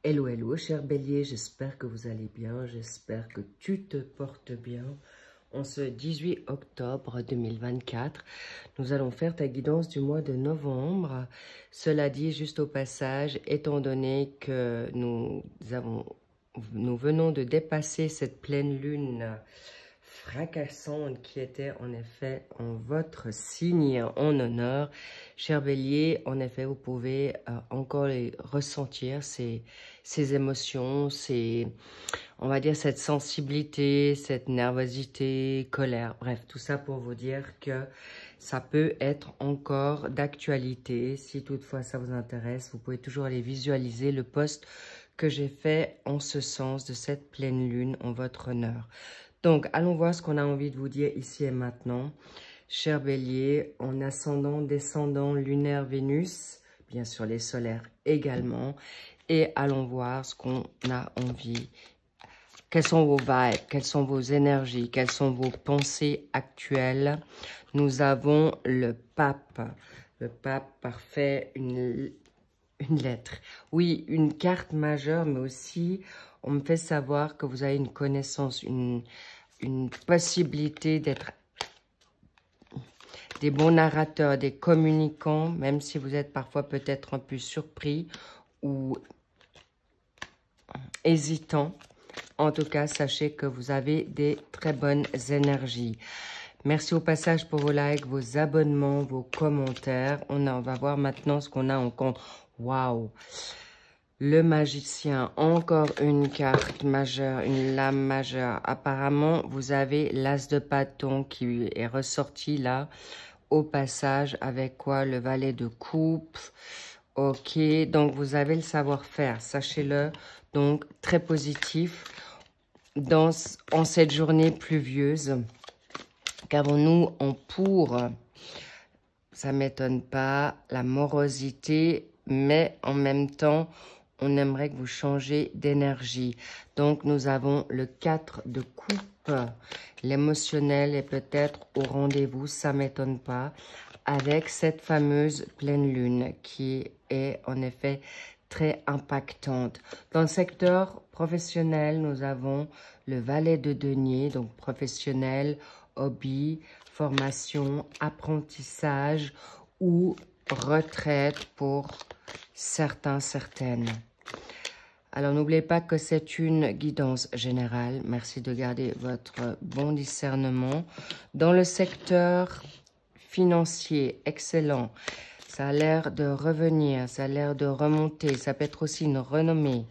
Hello, hello, cher Bélier, j'espère que vous allez bien, j'espère que tu te portes bien. En ce 18 octobre 2024, nous allons faire ta guidance du mois de novembre. Cela dit, juste au passage, étant donné que nous venons de dépasser cette pleine lune fracassante qui était en effet en votre signe en honneur. Cher Bélier, en effet, vous pouvez encore les ressentir, ces émotions, on va dire cette sensibilité, cette nervosité, colère. Bref, tout ça pour vous dire que ça peut être encore d'actualité. Si toutefois ça vous intéresse, vous pouvez toujours aller visualiser le post que j'ai fait en ce sens de cette pleine lune en votre honneur. Donc, allons voir ce qu'on a envie de vous dire ici et maintenant. Cher Bélier, en ascendant, descendant, lunaire, Vénus, bien sûr les solaires également. Et allons voir ce qu'on a envie. Quelles sont vos vibes, quelles sont vos énergies, quelles sont vos pensées actuelles. Nous avons le pape. Le pape parfait, une lettre. Oui, une carte majeure, mais aussi, on me fait savoir que vous avez une connaissance, une possibilité d'être des bons narrateurs, des communicants, même si vous êtes parfois peut-être un peu surpris ou hésitant. En tout cas, sachez que vous avez des très bonnes énergies. Merci au passage pour vos likes, vos abonnements, vos commentaires. On va voir maintenant ce qu'on a en compte. Waouh! Le magicien, encore une carte majeure, une lame majeure. Apparemment, vous avez l'as de bâton qui est ressorti là, au passage, avec quoi? Le valet de coupe. Ok, donc vous avez le savoir-faire, sachez-le. Donc, très positif en cette journée pluvieuse. Qu'avons-nous en pour? Ça ne m'étonne pas, la morosité, mais en même temps, on aimerait que vous changez d'énergie. Donc, nous avons le 4 de coupe. L'émotionnel est peut-être au rendez-vous, ça ne m'étonne pas, avec cette fameuse pleine lune qui est en effet très impactante. Dans le secteur professionnel, nous avons le valet de denier, donc professionnel, hobby, formation, apprentissage ou retraite pour certains, certaines. Alors, n'oubliez pas que c'est une guidance générale. Merci de garder votre bon discernement. Dans le secteur financier, excellent. Ça a l'air de revenir, ça a l'air de remonter. Ça peut être aussi une renommée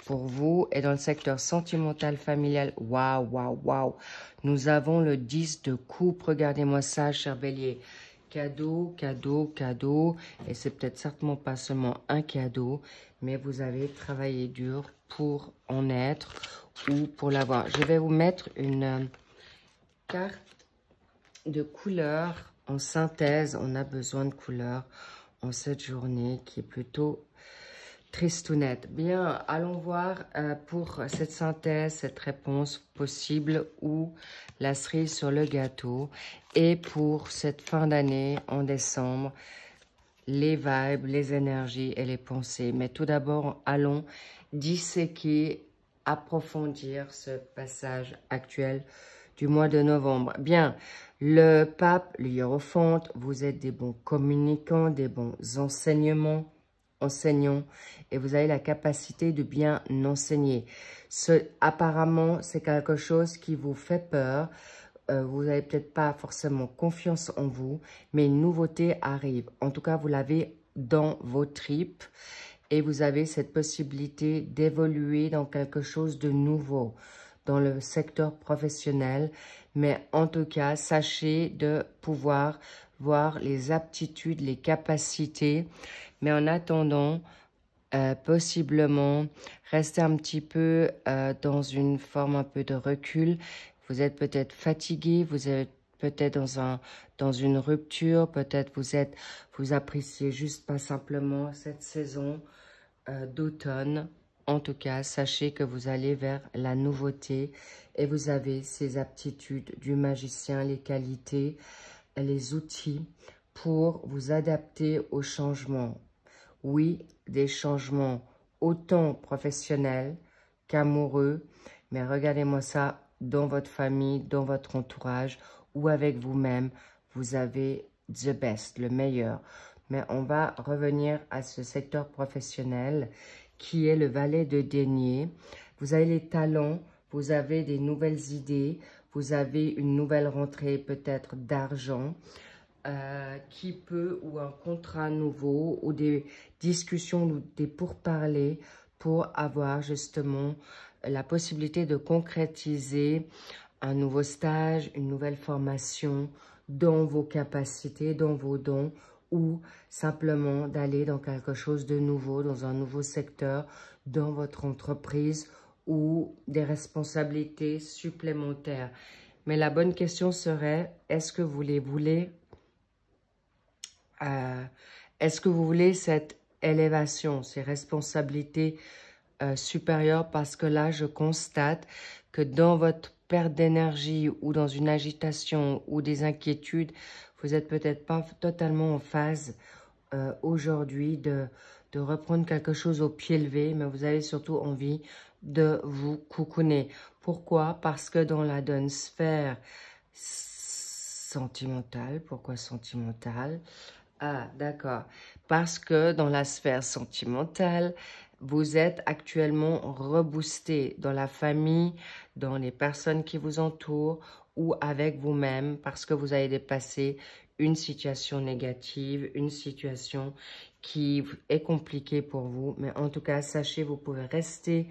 pour vous. Et dans le secteur sentimental, familial, waouh, waouh, waouh. Nous avons le 10 de coupe. Regardez-moi ça, cher Bélier. Cadeau, cadeau, cadeau. Et c'est peut-être certainement pas seulement un cadeau, mais vous avez travaillé dur pour en être ou pour l'avoir. Je vais vous mettre une carte de couleur en synthèse. On a besoin de couleurs en cette journée qui est plutôt tristounette. Bien, allons voir pour cette synthèse, cette réponse possible ou la cerise sur le gâteau. Et pour cette fin d'année, en décembre, les vibes, les énergies et les pensées. Mais tout d'abord, allons disséquer, approfondir ce passage actuel du mois de novembre. Bien, le pape, le hiérophant, vous êtes des bons communicants, des bons enseignants, et vous avez la capacité de bien enseigner. Apparemment, c'est quelque chose qui vous fait peur. Vous n'avez peut-être pas forcément confiance en vous, mais une nouveauté arrive. En tout cas, vous l'avez dans vos tripes et vous avez cette possibilité d'évoluer dans quelque chose de nouveau dans le secteur professionnel. Mais en tout cas, sachez de pouvoir voir les aptitudes, les capacités. Mais en attendant, possiblement, restez un petit peu dans une forme un peu de recul. Vous êtes peut-être fatigué, vous êtes peut-être dans une rupture, peut-être vous appréciez juste pas simplement cette saison d'automne. En tout cas, sachez que vous allez vers la nouveauté et vous avez ces aptitudes du magicien, les qualités, les outils pour vous adapter aux changements. Oui, des changements autant professionnel qu'amoureux. Mais regardez-moi ça dans votre famille, dans votre entourage ou avec vous-même. Vous avez the best, le meilleur. Mais on va revenir à ce secteur professionnel qui est le valet de denier. Vous avez les talents, vous avez des nouvelles idées, vous avez une nouvelle rentrée peut-être d'argent qui peut, ou un contrat nouveau, ou des discussions, ou des pourparlers pour avoir justement la possibilité de concrétiser un nouveau stage, une nouvelle formation dans vos capacités, dans vos dons, ou simplement d'aller dans quelque chose de nouveau, dans un nouveau secteur, dans votre entreprise, ou des responsabilités supplémentaires. Mais la bonne question serait, est-ce que vous voulez cette élévation, ces responsabilités supérieures? Parce que là, je constate que dans votre perte d'énergie ou dans une agitation ou des inquiétudes, vous n'êtes peut-être pas totalement en phase aujourd'hui de reprendre quelque chose au pied levé, mais vous avez surtout envie de vous coucouner. Pourquoi? Parce que dans la donne sphère sentimentale, pourquoi sentimentale? Ah, d'accord. Parce que dans la sphère sentimentale, vous êtes actuellement reboosté dans la famille, dans les personnes qui vous entourent ou avec vous-même parce que vous avez dépassé une situation négative, une situation qui est compliquée pour vous. Mais en tout cas, sachez, vous pouvez rester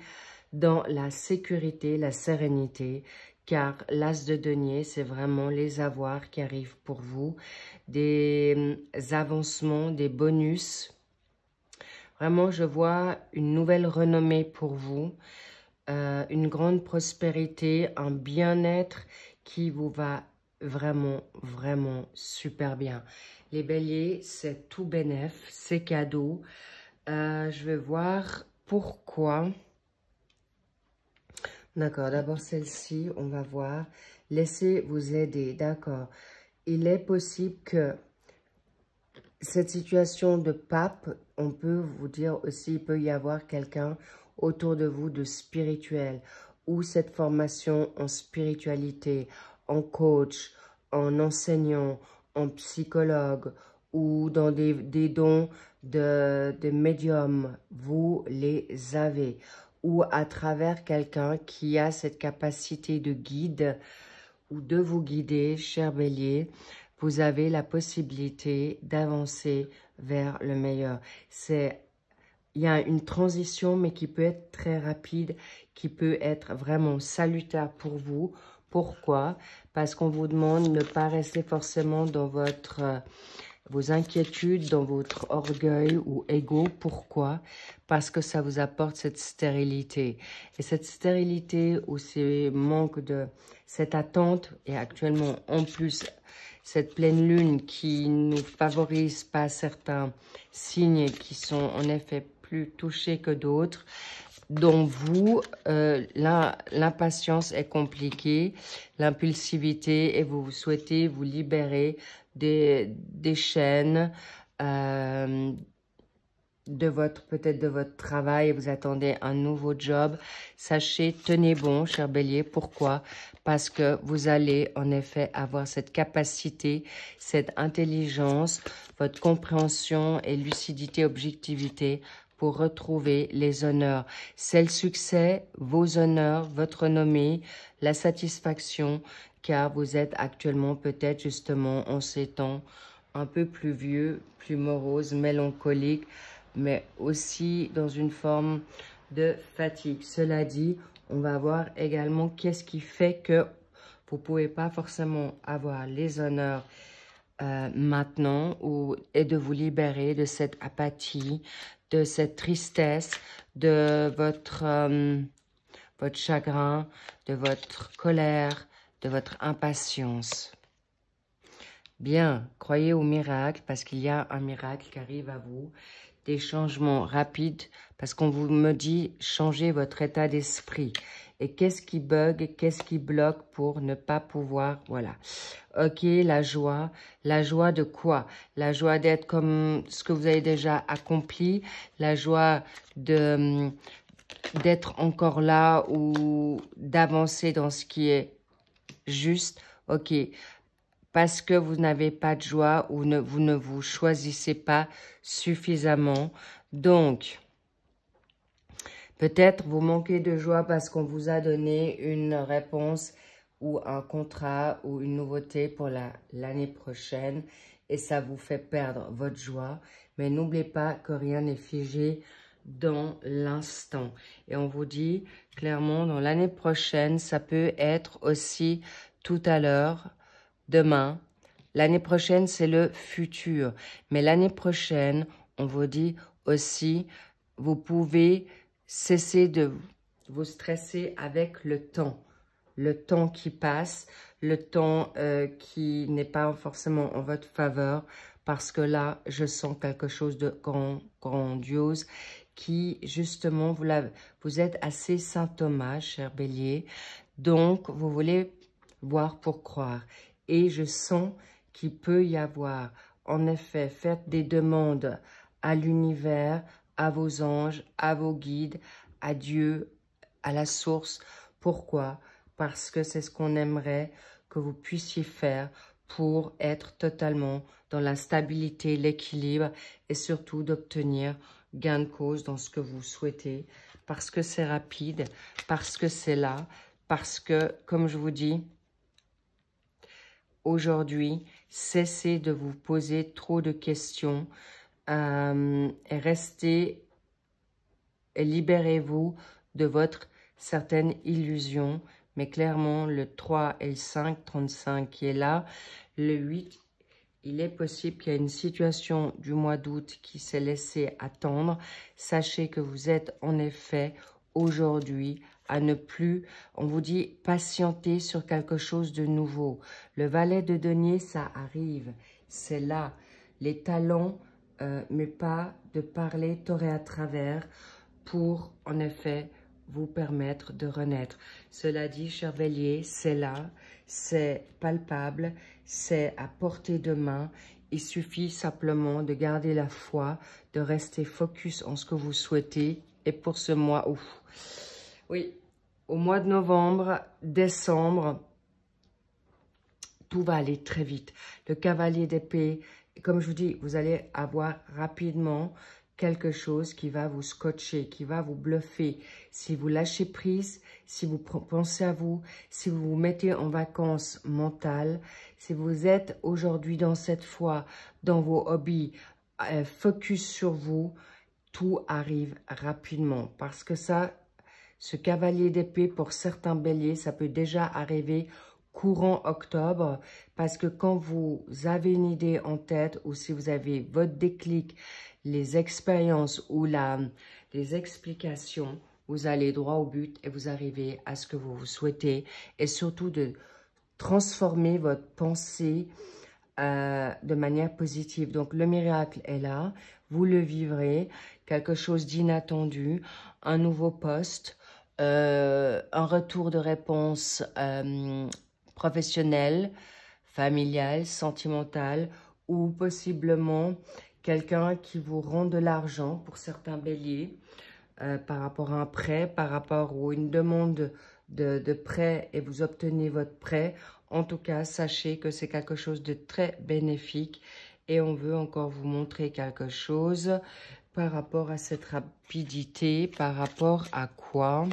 dans la sécurité, la sérénité, car l'as de denier, c'est vraiment les avoirs qui arrivent pour vous, des avancements, des bonus. Vraiment, je vois une nouvelle renommée pour vous, une grande prospérité, un bien-être qui vous va vraiment, vraiment super bien. Les béliers, c'est tout bénef, c'est cadeau. Je vais voir pourquoi. D'accord, d'abord celle-ci, on va voir. Laissez vous aider, d'accord. Il est possible que cette situation de pape, on peut vous dire aussi, il peut y avoir quelqu'un autour de vous de spirituel, ou cette formation en spiritualité, en coach, en enseignant, en psychologue, ou dans des dons de médium, vous les avez. Ou à travers quelqu'un qui a cette capacité de guide ou de vous guider, cher bélier, vous avez la possibilité d'avancer vers le meilleur. Il y a une transition, mais qui peut être très rapide, qui peut être vraiment salutaire pour vous. Pourquoi? Parce qu'on vous demande de ne pas rester forcément dans vos inquiétudes, dans votre orgueil ou ego. Pourquoi? Parce que ça vous apporte cette stérilité. Et cette stérilité ou ces manques de cette attente, et actuellement en plus cette pleine lune qui ne favorise pas certains signes qui sont en effet plus touchés que d'autres, dont vous, l'impatience est compliquée, l'impulsivité, et vous souhaitez vous libérer des chaînes, peut-être de votre travail, et vous attendez un nouveau job. Sachez, tenez bon, cher bélier. Pourquoi? Parce que vous allez en effet avoir cette capacité, cette intelligence, votre compréhension et lucidité, objectivité pour retrouver les honneurs. C'est le succès, vos honneurs, votre renommée, la satisfaction, car vous êtes actuellement peut-être justement en ces temps un peu plus vieux, plus morose, mélancolique, mais aussi dans une forme de fatigue. Cela dit, on va voir également qu'est-ce qui fait que vous ne pouvez pas forcément avoir les honneurs maintenant et de vous libérer de cette apathie, de cette tristesse, de votre chagrin, de votre colère, de votre impatience. Bien, croyez au miracle parce qu'il y a un miracle qui arrive à vous. des changements rapides parce qu'on vous me dit changer votre état d'esprit. Et qu'est-ce qui bug, qu'est-ce qui bloque pour ne pas pouvoir, voilà. Ok, la joie de quoi? La joie d'être comme ce que vous avez déjà accompli, la joie de d'être encore là ou d'avancer dans ce qui est juste, ok. Parce que vous n'avez pas de joie ou vous ne vous choisissez pas suffisamment. Donc, peut-être vous manquez de joie parce qu'on vous a donné une réponse ou un contrat ou une nouveauté pour l'année prochaine et ça vous fait perdre votre joie. Mais n'oubliez pas que rien n'est figé dans l'instant. Et on vous dit clairement, dans l'année prochaine, ça peut être aussi tout à l'heure, demain. L'année prochaine, c'est le futur. Mais l'année prochaine, on vous dit aussi, vous pouvez cesser de vous stresser avec le temps qui passe, le temps qui n'est pas forcément en votre faveur, parce que là, je sens quelque chose de grandiose qui, justement, vous êtes assez Saint Thomas, cher Bélier, donc vous voulez voir pour croire. Et je sens qu'il peut y avoir, en effet, faites des demandes à l'univers, à vos anges, à vos guides, à Dieu, à la source. Pourquoi? Parce que c'est ce qu'on aimerait que vous puissiez faire pour être totalement dans la stabilité, l'équilibre et surtout d'obtenir gain de cause dans ce que vous souhaitez. Parce que c'est rapide, parce que c'est là, parce que, comme je vous dis, aujourd'hui, cessez de vous poser trop de questions et restez et libérez-vous de votre certaine illusion. Mais clairement, le 3 et le 5, 35 qui est là, le 8, il est possible qu'il y ait une situation du mois d'août qui s'est laissée attendre. Sachez que vous êtes en effet aujourd'hui à ne plus, on vous dit, patienter sur quelque chose de nouveau. Le valet de denier, ça arrive, c'est là. Les talents, mais pas de parler tort et à travers pour, en effet, vous permettre de renaître. Cela dit, cher Bélier, c'est là, c'est palpable, c'est à portée de main. Il suffit simplement de garder la foi, de rester focus en ce que vous souhaitez. Et pour ce mois, oui, au mois de novembre, décembre, tout va aller très vite. Le cavalier d'épée, comme je vous dis, vous allez avoir rapidement quelque chose qui va vous scotcher, qui va vous bluffer. Si vous lâchez prise, si vous pensez à vous, si vous vous mettez en vacances mentales, si vous êtes aujourd'hui dans cette foi, dans vos hobbies, focus sur vous, tout arrive rapidement. Parce que ça, ce cavalier d'épée, pour certains béliers, ça peut déjà arriver courant octobre, parce que quand vous avez une idée en tête ou si vous avez votre déclic, les expériences ou les explications, vous allez droit au but et vous arrivez à ce que vous souhaitez et surtout de transformer votre pensée de manière positive. Donc le miracle est là, vous le vivrez, quelque chose d'inattendu, un nouveau poste, un retour de réponse professionnel, familial, sentimental ou possiblement quelqu'un qui vous rend de l'argent pour certains béliers par rapport à un prêt, par rapport à une demande de prêt et vous obtenez votre prêt. En tout cas, sachez que c'est quelque chose de très bénéfique et on veut encore vous montrer quelque chose par rapport à cette rapidité, par rapport à quoi?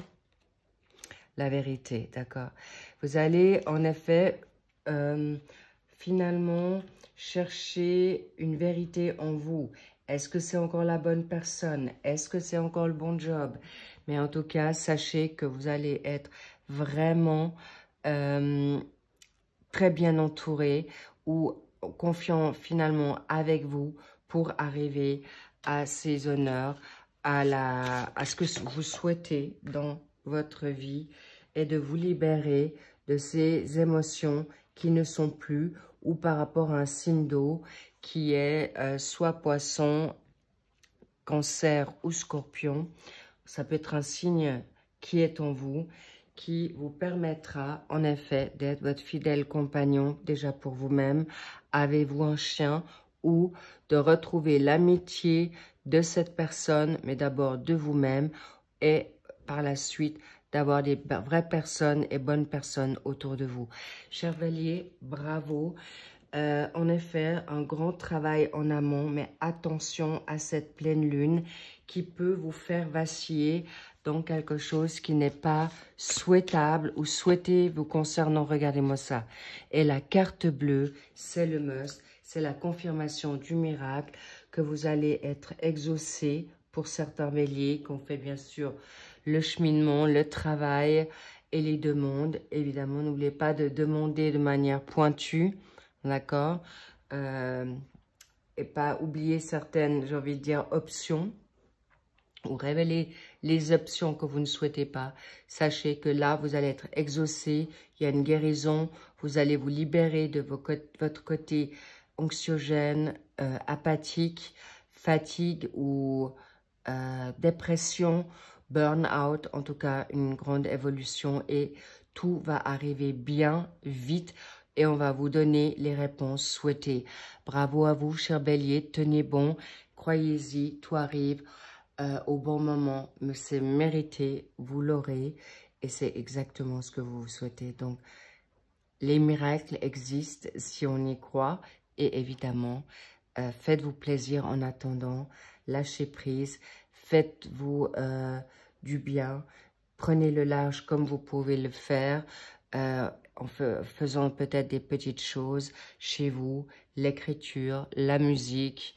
La vérité, d'accord. Vous allez en effet finalement chercher une vérité en vous. Est-ce que c'est encore la bonne personne? Est-ce que c'est encore le bon job? Mais en tout cas, sachez que vous allez être vraiment très bien entouré ou confiant finalement avec vous pour arriver à ces honneurs, à ce que vous souhaitez dans votre vie et de vous libérer de ces émotions qui ne sont plus ou par rapport à un signe d'eau qui est soit poisson, Cancer ou Scorpion. Ça peut être un signe qui est en vous, qui vous permettra en effet d'être votre fidèle compagnon, déjà pour vous-même. Avez-vous un chien ou de retrouver l'amitié de cette personne, mais d'abord de vous-même et par la suite d'avoir des vraies personnes et bonnes personnes autour de vous. Cher Bélier, bravo. En effet, un grand travail en amont, mais attention à cette pleine lune qui peut vous faire vaciller dans quelque chose qui n'est pas souhaitable ou souhaité vous concernant. Regardez-moi ça. Et la carte bleue, c'est le must, c'est la confirmation du miracle que vous allez être exaucé pour certains béliers, qu'on fait bien sûr le cheminement, le travail et les demandes. Évidemment, n'oubliez pas de demander de manière pointue. D'accord, et pas oublier certaines, j'ai envie de dire, options, ou révéler les options que vous ne souhaitez pas. Sachez que là, vous allez être exaucé, il y a une guérison, vous allez vous libérer de votre côté anxiogène, apathique, fatigue ou dépression, burn-out, en tout cas une grande évolution et tout va arriver bien, vite. Et on va vous donner les réponses souhaitées. Bravo à vous, cher Bélier. Tenez bon. Croyez-y, tout arrive au bon moment. Mais c'est mérité. Vous l'aurez. Et c'est exactement ce que vous souhaitez. Donc, les miracles existent si on y croit. Et évidemment, faites-vous plaisir en attendant. Lâchez prise. Faites-vous du bien. Prenez le large comme vous pouvez le faire. En faisant peut-être des petites choses chez vous, l'écriture, la musique,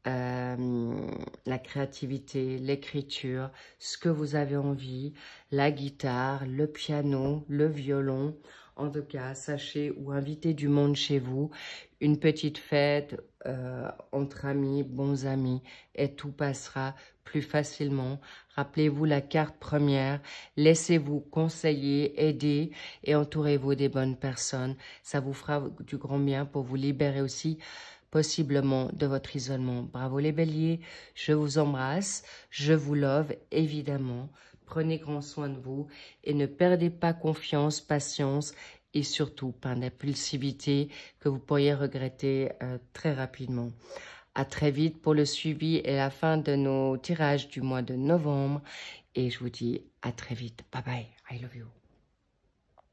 la créativité, l'écriture, ce que vous avez envie, la guitare, le piano, le violon. En tout cas, sachez ou invitez du monde chez vous, une petite fête entre amis, bons amis, et tout passera plus facilement. Rappelez-vous la carte première, laissez-vous conseiller, aider et entourez-vous des bonnes personnes. Ça vous fera du grand bien pour vous libérer aussi possiblement de votre isolement. Bravo les béliers, je vous embrasse, je vous love évidemment. Prenez grand soin de vous et ne perdez pas confiance, patience et surtout pas d'impulsivité que vous pourriez regretter très rapidement. À très vite pour le suivi et la fin de nos tirages du mois de novembre. Et je vous dis à très vite. Bye bye. I love you.